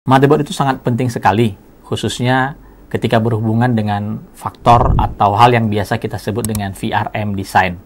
Motherboard itu sangat penting sekali, khususnya ketika berhubungan dengan faktor atau hal yang biasa kita sebut dengan VRM design.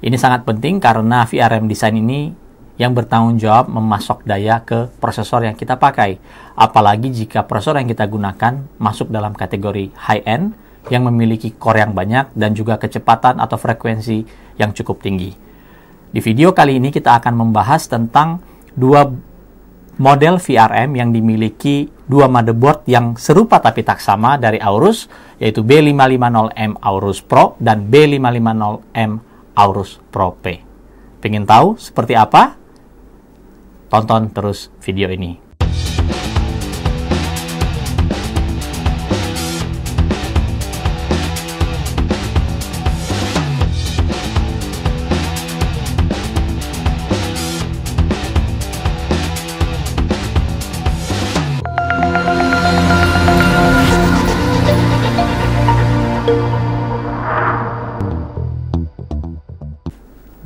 Ini sangat penting karena VRM design ini yang bertanggung jawab memasok daya ke prosesor yang kita pakai. Apalagi jika prosesor yang kita gunakan masuk dalam kategori high-end yang memiliki core yang banyak dan juga kecepatan atau frekuensi yang cukup tinggi. Di video kali ini kita akan membahas tentang dua model VRM yang dimiliki dua motherboard yang serupa tapi tak sama dari Aorus, yaitu B550M Aorus Pro dan B550M Aorus Pro P. Pengen tahu seperti apa? Tonton terus video ini.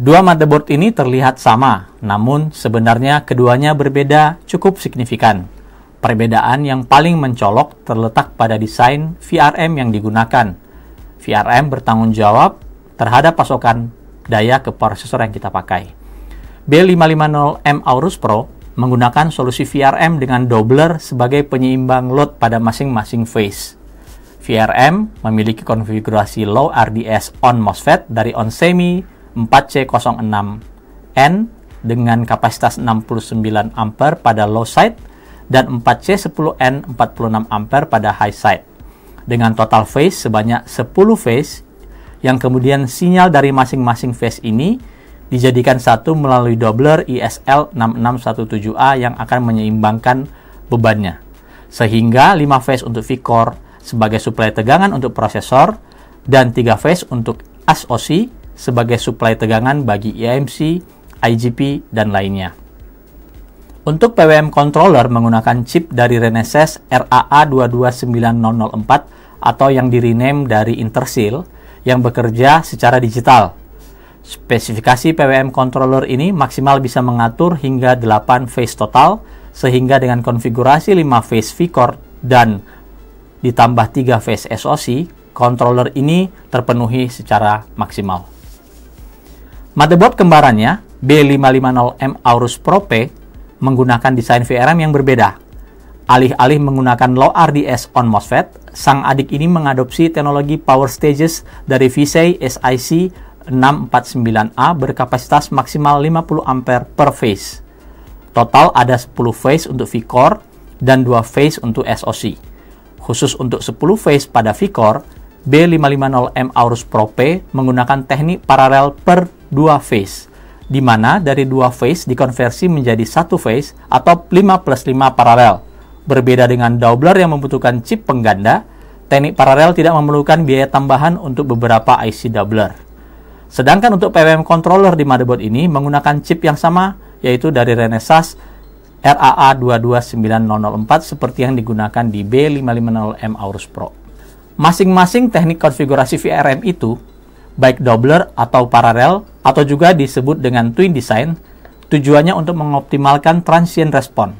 Dua motherboard ini terlihat sama, namun sebenarnya keduanya berbeda cukup signifikan. Perbedaan yang paling mencolok terletak pada desain VRM yang digunakan. VRM bertanggung jawab terhadap pasokan daya ke prosesor yang kita pakai. B550M Aorus Pro menggunakan solusi VRM dengan doubler sebagai penyeimbang load pada masing-masing phase. VRM memiliki konfigurasi low RDS on MOSFET dari onsemi 4C06N dengan kapasitas 69 ampere pada low side dan 4C10N 46 ampere pada high side dengan total phase sebanyak 10 phase yang kemudian sinyal dari masing-masing phase ini dijadikan satu melalui doubler ISL 6617A yang akan menyeimbangkan bebannya sehingga 5 phase untuk V-core sebagai suplai tegangan untuk prosesor dan 3 phase untuk SoC sebagai suplai tegangan bagi eMMC, IGP, dan lainnya. Untuk PWM controller menggunakan chip dari Renesas RAA229004 atau yang di-rename dari Intersil yang bekerja secara digital. Spesifikasi PWM controller ini maksimal bisa mengatur hingga 8 phase total, sehingga dengan konfigurasi 5 phase V-core dan ditambah 3 phase SoC, controller ini terpenuhi secara maksimal. Motherboard kembarannya, B550M Aorus Pro P, menggunakan desain VRM yang berbeda. Alih-alih menggunakan low RDS on MOSFET, sang adik ini mengadopsi teknologi power stages dari VSEI SiC 649A berkapasitas maksimal 50 ampere per phase. Total ada 10 phase untuk V-core dan 2 phase untuk SoC. Khusus untuk 10 phase pada V-core, B550M Aorus Pro P menggunakan teknik paralel per 2 phase, di mana dari 2 phase dikonversi menjadi 1 phase atau 5+5 paralel. Berbeda dengan doubler yang membutuhkan chip pengganda, teknik paralel tidak memerlukan biaya tambahan untuk beberapa IC doubler. Sedangkan untuk PWM controller di motherboard ini menggunakan chip yang sama, yaitu dari Renesas RAA229004 seperti yang digunakan di B550M Aorus Pro. Masing-masing teknik konfigurasi VRM itu, baik doubler atau paralel, atau juga disebut dengan twin design, tujuannya untuk mengoptimalkan transient response.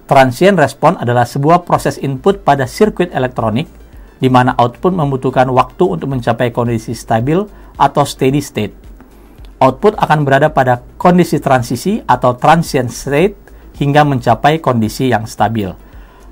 Transient response adalah sebuah proses input pada sirkuit elektronik, di mana output membutuhkan waktu untuk mencapai kondisi stabil atau steady state. Output akan berada pada kondisi transisi atau transient state hingga mencapai kondisi yang stabil.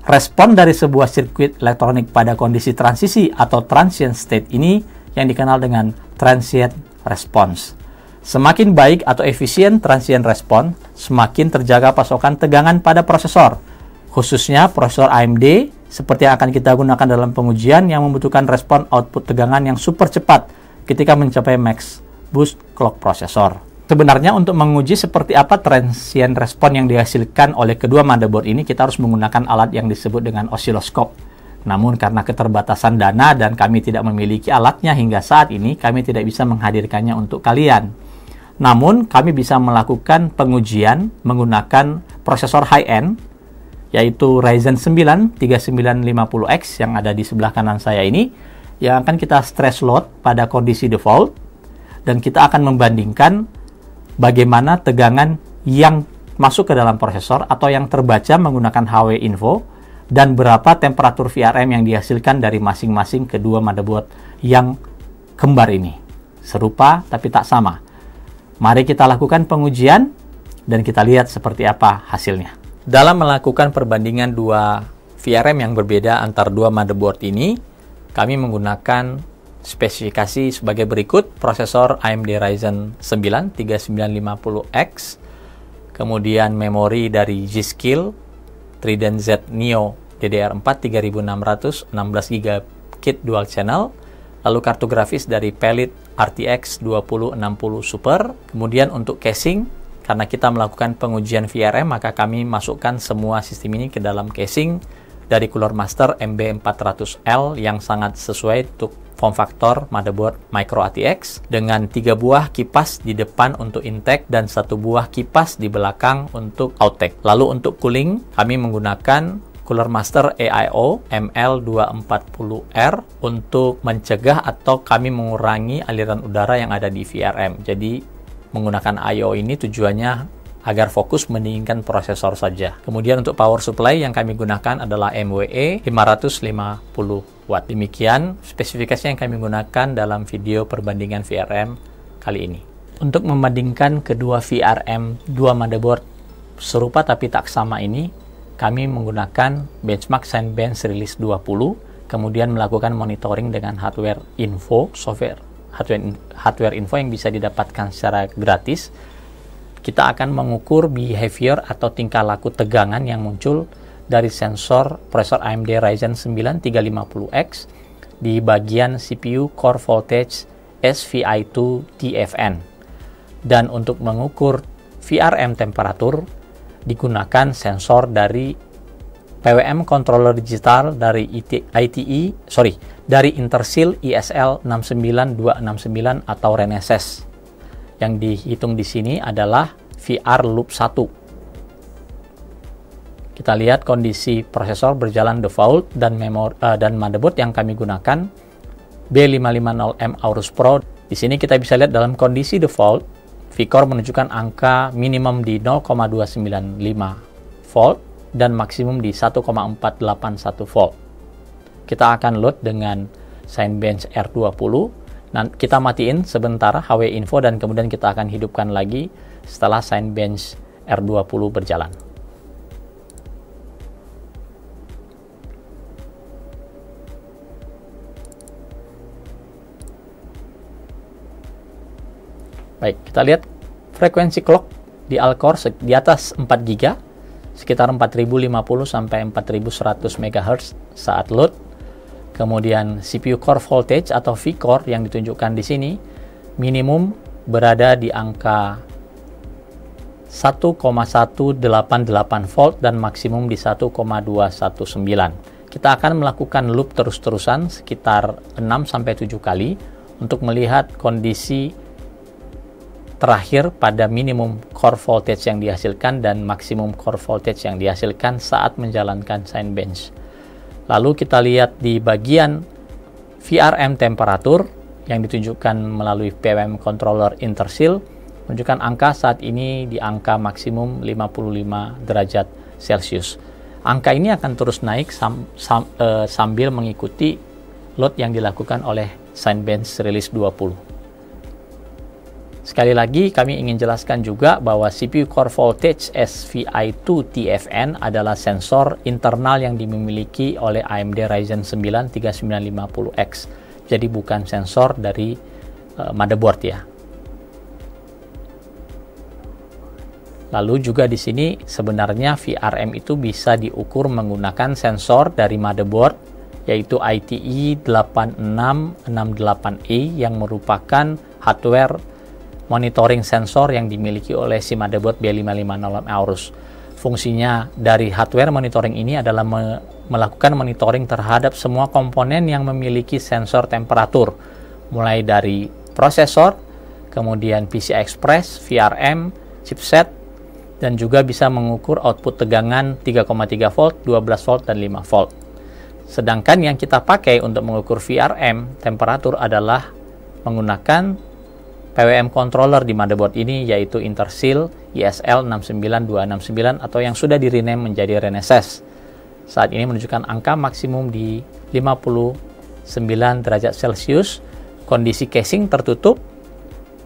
Respon dari sebuah sirkuit elektronik pada kondisi transisi atau transient state ini yang dikenal dengan transient response. Semakin baik atau efisien transient response, semakin terjaga pasokan tegangan pada prosesor, khususnya prosesor AMD seperti yang akan kita gunakan dalam pengujian yang membutuhkan respon output tegangan yang super cepat ketika mencapai max boost clock prosesor. Sebenarnya untuk menguji seperti apa transient respon yang dihasilkan oleh kedua motherboard ini, kita harus menggunakan alat yang disebut dengan osiloskop. Namun karena keterbatasan dana dan kami tidak memiliki alatnya hingga saat ini, kami tidak bisa menghadirkannya untuk kalian. Namun kami bisa melakukan pengujian menggunakan prosesor high-end, yaitu Ryzen 9 3950X yang ada di sebelah kanan saya ini, yang akan kita stress load pada kondisi default, dan kita akan membandingkan bagaimana tegangan yang masuk ke dalam prosesor atau yang terbaca menggunakan HW info dan berapa temperatur VRM yang dihasilkan dari masing-masing kedua motherboard yang kembar ini. Serupa tapi tak sama. Mari kita lakukan pengujian dan kita lihat seperti apa hasilnya. Dalam melakukan perbandingan dua VRM yang berbeda antar dua motherboard ini, kami menggunakan spesifikasi sebagai berikut: prosesor AMD Ryzen 9 3950X, kemudian memori dari G.Skill Trident Z Neo DDR4 3600 16GB kit dual channel, lalu kartu grafis dari Pellit RTX 2060 Super. Kemudian untuk casing, karena kita melakukan pengujian VRM, maka kami masukkan semua sistem ini ke dalam casing dari Cooler Master MB400L yang sangat sesuai untuk form factor motherboard Micro ATX, dengan 3 buah kipas di depan untuk intake dan 1 buah kipas di belakang untuk outtake. Lalu untuk cooling, kami menggunakan Cooler Master AIO ML240R untuk mencegah atau kami mengurangi aliran udara yang ada di VRM. Jadi menggunakan AIO ini tujuannya agar fokus mendinginkan prosesor saja. Kemudian untuk power supply yang kami gunakan adalah MWE 550 watt. Demikian spesifikasi yang kami gunakan dalam video perbandingan VRM kali ini. Untuk membandingkan kedua VRM dua motherboard serupa tapi tak sama ini, kami menggunakan benchmark Cinebench Release 20, kemudian melakukan monitoring dengan hardware info, hardware info yang bisa didapatkan secara gratis. Kita akan mengukur behavior atau tingkah laku tegangan yang muncul dari sensor prosesor AMD Ryzen 9 350X di bagian CPU Core Voltage SVI2 TFN. Dan untuk mengukur VRM temperatur, digunakan sensor dari PWM controller digital dari dari Intersil ISL 69269 atau Renesas. Yang dihitung di sini adalah VR Loop 1. Kita lihat kondisi prosesor berjalan default dan motherboard yang kami gunakan B550M Aorus Pro. Di sini kita bisa lihat dalam kondisi default, V-Core menunjukkan angka minimum di 0,295 volt dan maksimum di 1,481 volt. Kita akan load dengan Cinebench R20. Nah, kita matiin sebentar HW info dan kemudian kita akan hidupkan lagi setelah Cinebench R20 berjalan. Baik, kita lihat frekuensi clock di Alcore di atas 4 GB, sekitar 4050 sampai 4100 MHz saat load. Kemudian CPU Core Voltage atau V-Core yang ditunjukkan di sini minimum berada di angka 1,188 volt dan maksimum di 1,219. Kita akan melakukan loop terus-terusan sekitar 6-7 kali untuk melihat kondisi terakhir pada minimum core voltage yang dihasilkan dan maksimum core voltage yang dihasilkan saat menjalankan Cinebench. Lalu kita lihat di bagian VRM temperatur yang ditunjukkan melalui PWM controller Intersil, menunjukkan angka saat ini di angka maksimum 55 derajat Celcius. Angka ini akan terus naik sambil mengikuti load yang dilakukan oleh Cinebench Release 20. Sekali lagi, kami ingin jelaskan juga bahwa CPU Core Voltage SVI2 TFN adalah sensor internal yang dimiliki oleh AMD Ryzen 9 3950X. Jadi bukan sensor dari motherboard ya. Lalu juga di sini sebenarnya VRM itu bisa diukur menggunakan sensor dari motherboard yaitu ITE 8668E yang merupakan hardware monitoring sensor yang dimiliki oleh si motherboard B550M Aorus. Fungsinya dari hardware monitoring ini adalah melakukan monitoring terhadap semua komponen yang memiliki sensor temperatur, mulai dari prosesor, kemudian PCI Express, VRM, chipset, dan juga bisa mengukur output tegangan 3,3 volt, 12 volt, dan 5 volt. Sedangkan yang kita pakai untuk mengukur VRM temperatur adalah menggunakan PWM controller di motherboard ini yaitu Intersil ISL 69269 atau yang sudah di-rename menjadi Renesas. saat ini menunjukkan angka maksimum di 59 derajat Celcius. Kondisi casing tertutup,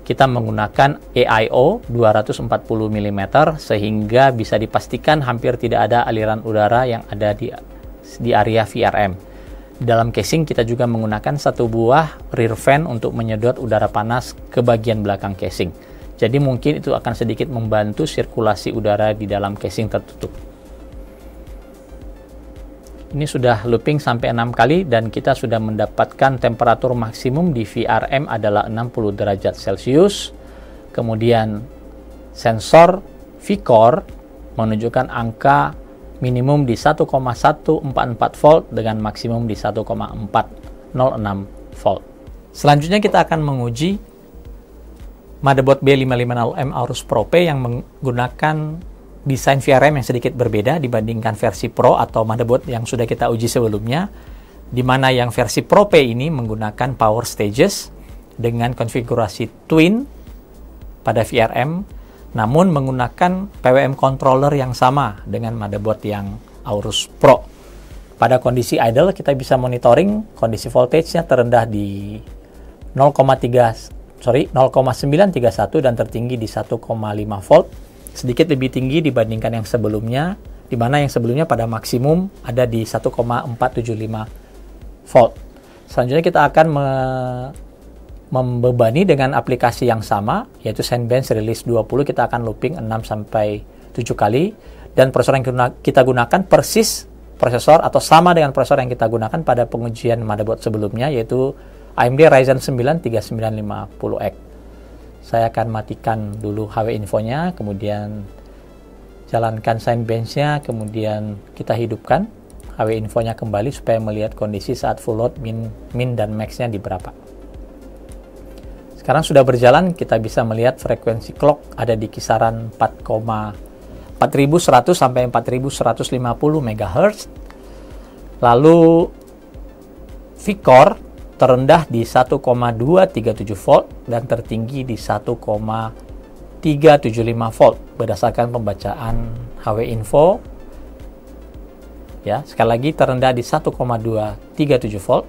kita menggunakan AIO 240 mm sehingga bisa dipastikan hampir tidak ada aliran udara yang ada di area VRM. Di dalam casing kita juga menggunakan satu buah rear fan untuk menyedot udara panas ke bagian belakang casing. Jadi mungkin itu akan sedikit membantu sirkulasi udara di dalam casing tertutup. Ini sudah looping sampai 6 kali dan kita sudah mendapatkan temperatur maksimum di VRM adalah 60 derajat Celcius. Kemudian sensor VCore menunjukkan angka minimum di 1,144 volt dengan maksimum di 1,406 volt. Selanjutnya kita akan menguji motherboard B550M Aorus Pro P yang menggunakan desain VRM yang sedikit berbeda dibandingkan versi Pro atau motherboard yang sudah kita uji sebelumnya, di mana yang versi Pro P ini menggunakan power stages dengan konfigurasi twin pada VRM, namun menggunakan PWM controller yang sama dengan motherboard yang Aorus Pro. Pada kondisi idle kita bisa monitoring kondisi voltage-nya terendah di 0,931 dan tertinggi di 1,5 volt, sedikit lebih tinggi dibandingkan yang sebelumnya, di mana yang sebelumnya pada maksimum ada di 1,475 volt. Selanjutnya kita akan membebani dengan aplikasi yang sama, yaitu Cinebench Release 20. Kita akan looping 6-7 kali, dan prosesor yang kita gunakan persis prosesor atau sama dengan prosesor yang kita gunakan pada pengujian motherboard sebelumnya, yaitu AMD Ryzen 9 3950X. Saya akan matikan dulu HW infonya, kemudian jalankan Cinebench-nya, kemudian kita hidupkan HW infonya kembali supaya melihat kondisi saat full load min dan max-nya di berapa. Sekarang sudah berjalan, kita bisa melihat frekuensi clock ada di kisaran 4100 sampai 4150 MHz. Lalu VCore terendah di 1,237 volt dan tertinggi di 1,375 volt berdasarkan pembacaan HW info. Ya, sekali lagi terendah di 1,237 volt,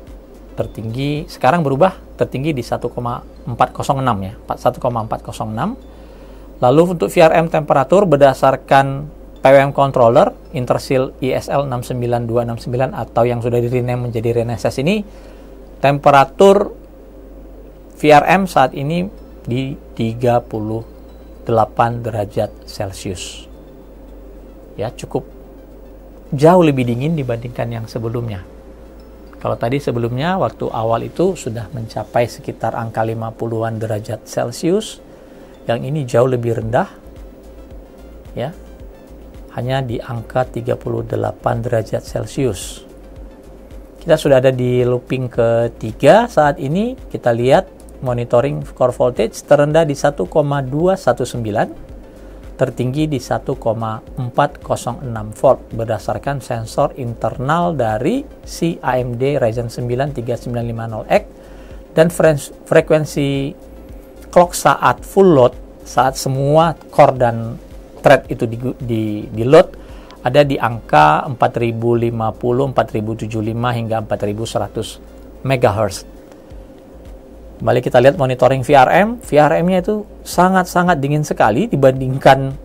tertinggi sekarang berubah, tertinggi di 1,406 ya, 1,406. Lalu untuk VRM temperatur berdasarkan PWM controller Intersil ISL 69269 atau yang sudah di-rename menjadi Renesas ini, temperatur VRM saat ini di 38 derajat Celcius. Ya, cukup jauh lebih dingin dibandingkan yang sebelumnya. Kalau tadi sebelumnya waktu awal itu sudah mencapai sekitar angka 50-an derajat Celcius, yang ini jauh lebih rendah. Ya. Hanya di angka 38 derajat Celcius. Kita sudah ada di looping ketiga saat ini. Kita lihat monitoring core voltage terendah di 1,219, tertinggi di 1,406 volt berdasarkan sensor internal dari si AMD Ryzen 9 3950X, dan frekuensi clock saat full load, saat semua core dan thread itu di load, ada di angka 4050, 4075 hingga 4100 MHz. Kembali kita lihat monitoring VRM. VRM-nya itu sangat-sangat dingin sekali dibandingkan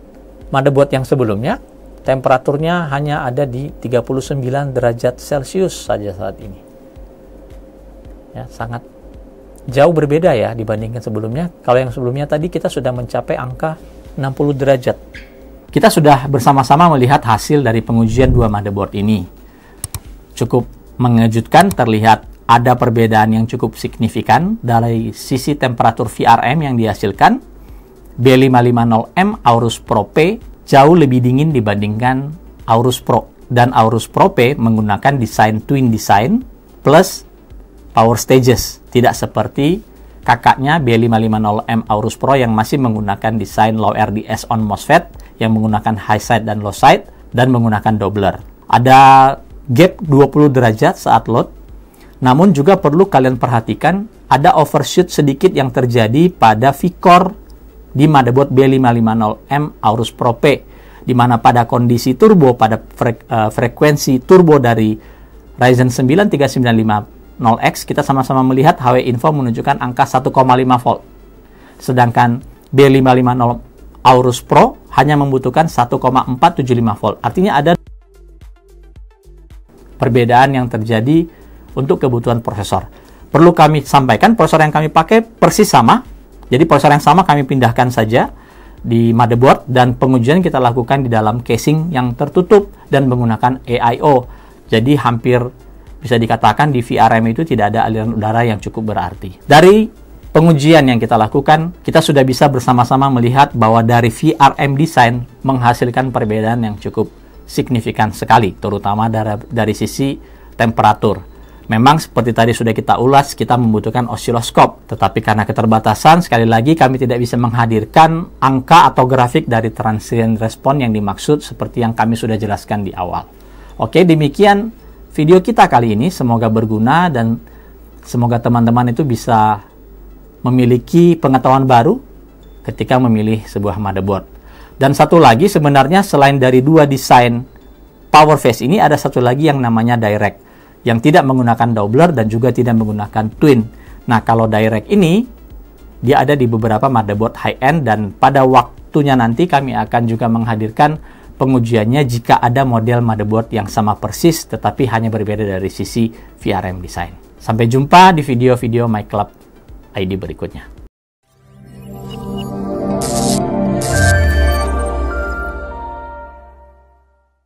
motherboard yang sebelumnya. Temperaturnya hanya ada di 39 derajat Celcius saja saat ini. Ya, sangat jauh berbeda ya dibandingkan sebelumnya. Kalau yang sebelumnya tadi kita sudah mencapai angka 60 derajat. Kita sudah bersama-sama melihat hasil dari pengujian dua motherboard ini. Cukup mengejutkan, terlihat ada perbedaan yang cukup signifikan dari sisi temperatur VRM yang dihasilkan. B550M Aorus Pro P jauh lebih dingin dibandingkan Aorus Pro. Dan Aorus Pro P menggunakan desain twin design plus power stages. Tidak seperti kakaknya B550M Aorus Pro yang masih menggunakan desain low RDS on MOSFET yang menggunakan high side dan low side dan menggunakan doubler. Ada gap 20 derajat saat load. Namun juga perlu kalian perhatikan ada overshoot sedikit yang terjadi pada VCore di motherboard B550M Aorus Pro P, di mana pada kondisi turbo, pada frekuensi turbo dari Ryzen 9 3950X, kita sama-sama melihat HW Info menunjukkan angka 1,5 volt. Sedangkan B550 Aorus Pro hanya membutuhkan 1,475 volt. Artinya ada perbedaan yang terjadi untuk kebutuhan prosesor. Perlu kami sampaikan, prosesor yang kami pakai persis sama. Jadi prosesor yang sama kami pindahkan saja di motherboard, dan pengujian kita lakukan di dalam casing yang tertutup dan menggunakan AIO. Jadi hampir bisa dikatakan di VRM itu tidak ada aliran udara yang cukup berarti. Dari pengujian yang kita lakukan, kita sudah bisa bersama-sama melihat bahwa dari VRM design menghasilkan perbedaan yang cukup signifikan sekali, terutama dari sisi temperatur. Memang seperti tadi sudah kita ulas, kita membutuhkan osiloskop, tetapi karena keterbatasan, sekali lagi kami tidak bisa menghadirkan angka atau grafik dari transient response yang dimaksud seperti yang kami sudah jelaskan di awal. Oke, demikian video kita kali ini. Semoga berguna dan semoga teman-teman itu bisa memiliki pengetahuan baru ketika memilih sebuah motherboard. Dan satu lagi, sebenarnya selain dari dua desain power phase ini, ada satu lagi yang namanya direct, yang tidak menggunakan doubler dan juga tidak menggunakan twin. Nah, kalau direct ini, dia ada di beberapa motherboard high-end, dan pada waktunya nanti kami akan juga menghadirkan pengujiannya jika ada model motherboard yang sama persis, tetapi hanya berbeda dari sisi VRM design. Sampai jumpa di video-video MyClub ID berikutnya.